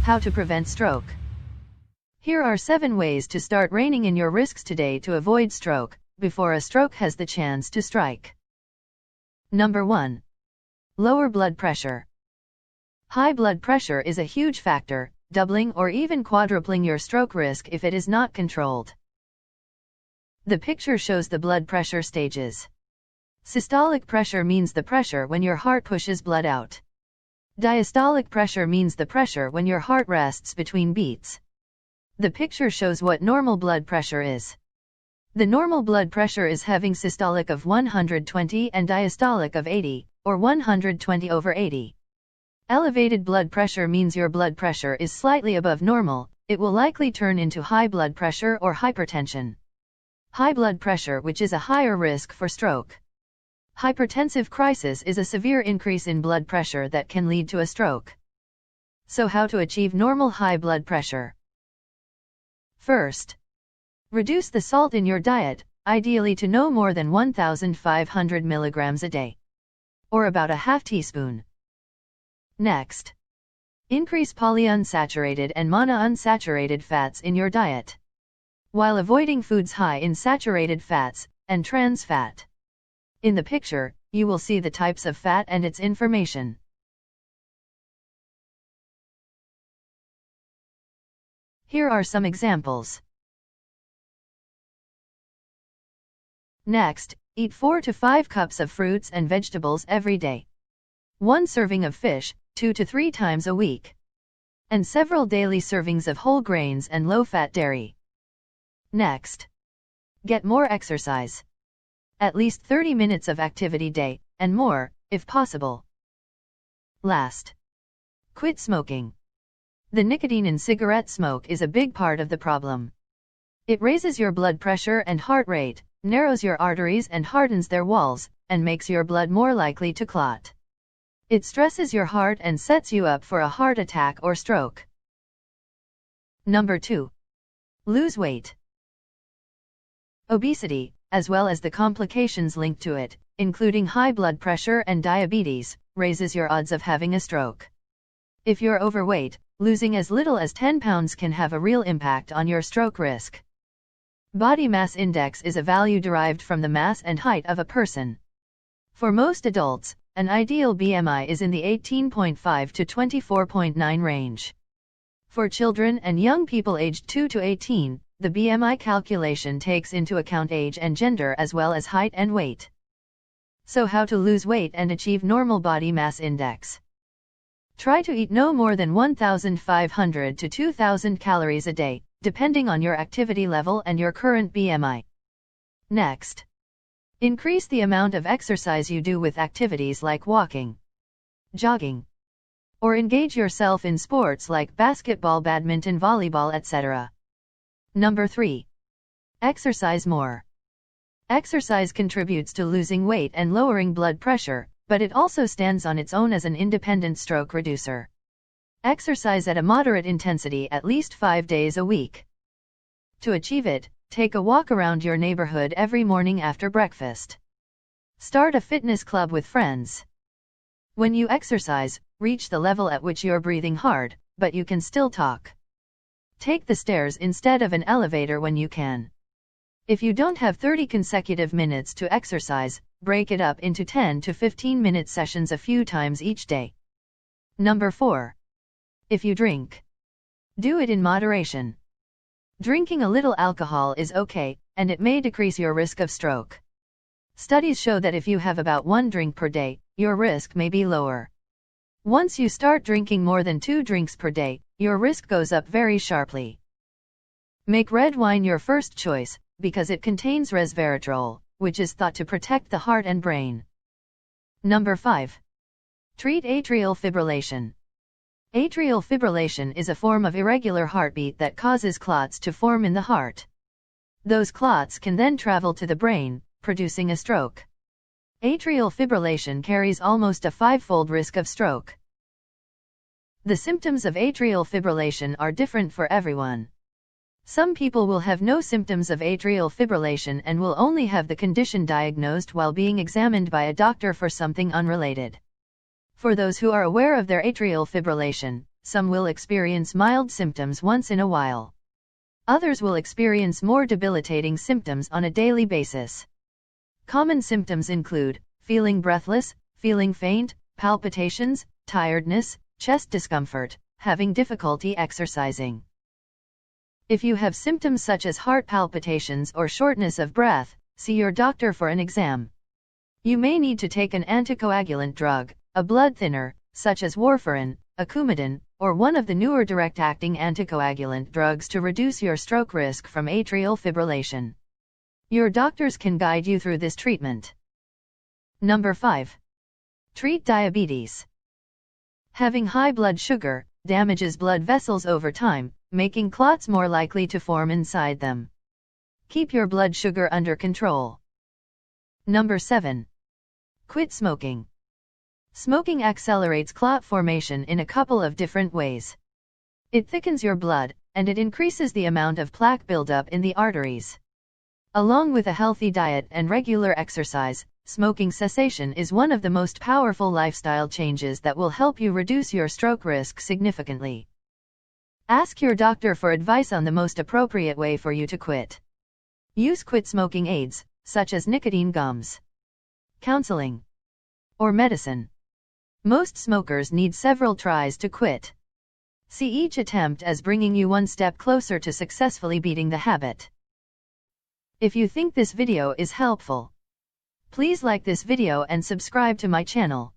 How to prevent stroke. Here are 7 ways to start reining in your risks today to avoid stroke, before a stroke has the chance to strike. Number 1. Lower blood pressure. High blood pressure is a huge factor, doubling or even quadrupling your stroke risk if it is not controlled. The picture shows the blood pressure stages. Systolic pressure means the pressure when your heart pushes blood out. Diastolic pressure means the pressure when your heart rests between beats. The picture shows what normal blood pressure is. The normal blood pressure is having systolic of 120 and diastolic of 80, or 120/80. Elevated blood pressure means your blood pressure is slightly above normal. It will likely turn into high blood pressure or hypertension. High blood pressure, which is a higher risk for stroke. Hypertensive crisis is a severe increase in blood pressure that can lead to a stroke. So how to achieve normal high blood pressure? First, reduce the salt in your diet, ideally to no more than 1,500 milligrams a day, or about a half teaspoon. Next, increase polyunsaturated and monounsaturated fats in your diet, while avoiding foods high in saturated fats and trans fat. In the picture, you will see the types of fat and its information. Here are some examples. Next, eat 4 to 5 cups of fruits and vegetables every day. 1 serving of fish, 2 to 3 times a week. And several daily servings of whole grains and low-fat dairy. Next, get more exercise. At least 30 minutes of activity day, and more, if possible. Last, quit smoking. The nicotine in cigarette smoke is a big part of the problem. It raises your blood pressure and heart rate, narrows your arteries and hardens their walls, and makes your blood more likely to clot. It stresses your heart and sets you up for a heart attack or stroke. Number 2. Lose weight. Obesity, as well as the complications linked to it, including high blood pressure and diabetes, raises your odds of having a stroke. If you're overweight, losing as little as 10 pounds can have a real impact on your stroke risk. Body mass index is a value derived from the mass and height of a person. For most adults, an ideal BMI is in the 18.5 to 24.9 range. For children and young people aged 2 to 18, the BMI calculation takes into account age and gender as well as height and weight. So how to lose weight and achieve normal body mass index? Try to eat no more than 1,500 to 2,000 calories a day, depending on your activity level and your current BMI. Next, increase the amount of exercise you do with activities like walking, jogging, or engage yourself in sports like basketball, badminton, volleyball, etc. Number 3. Exercise more. Exercise contributes to losing weight and lowering blood pressure, but it also stands on its own as an independent stroke reducer. Exercise at a moderate intensity at least 5 days a week. To achieve it, take a walk around your neighborhood every morning after breakfast. Start a fitness club with friends. When you exercise, reach the level at which you're breathing hard, but you can still talk. Take the stairs instead of an elevator when you can. If you don't have 30 consecutive minutes to exercise, break it up into 10 to 15-minute sessions a few times each day. Number 4. If you drink, do it in moderation. Drinking a little alcohol is okay, and it may decrease your risk of stroke. Studies show that if you have about 1 drink per day, your risk may be lower. Once you start drinking more than 2 drinks per day, your risk goes up very sharply. Make red wine your first choice, because it contains resveratrol, which is thought to protect the heart and brain. Number 5. Treat atrial fibrillation. Atrial fibrillation is a form of irregular heartbeat that causes clots to form in the heart. Those clots can then travel to the brain, producing a stroke. Atrial fibrillation carries almost a 5-fold risk of stroke. The symptoms of atrial fibrillation are different for everyone. Some people will have no symptoms of atrial fibrillation and will only have the condition diagnosed while being examined by a doctor for something unrelated. For those who are aware of their atrial fibrillation, some will experience mild symptoms once in a while. Others will experience more debilitating symptoms on a daily basis. Common symptoms include feeling breathless, feeling faint, palpitations, tiredness, chest discomfort, having difficulty exercising. If you have symptoms such as heart palpitations or shortness of breath, see your doctor for an exam. You may need to take an anticoagulant drug, a blood thinner, such as warfarin, Coumadin, or one of the newer direct-acting anticoagulant drugs to reduce your stroke risk from atrial fibrillation. Your doctors can guide you through this treatment. Number 5. Treat diabetes. Having high blood sugar damages blood vessels over time, making clots more likely to form inside them. Keep your blood sugar under control. Number 7. Quit smoking. Smoking accelerates clot formation in a couple of different ways. It thickens your blood, and it increases the amount of plaque buildup in the arteries. Along with a healthy diet and regular exercise, smoking cessation is one of the most powerful lifestyle changes that will help you reduce your stroke risk significantly. Ask your doctor for advice on the most appropriate way for you to quit. Use quit smoking aids, such as nicotine gums, counseling, or medicine. Most smokers need several tries to quit. See each attempt as bringing you one step closer to successfully beating the habit. If you think this video is helpful, please like this video and subscribe to my channel.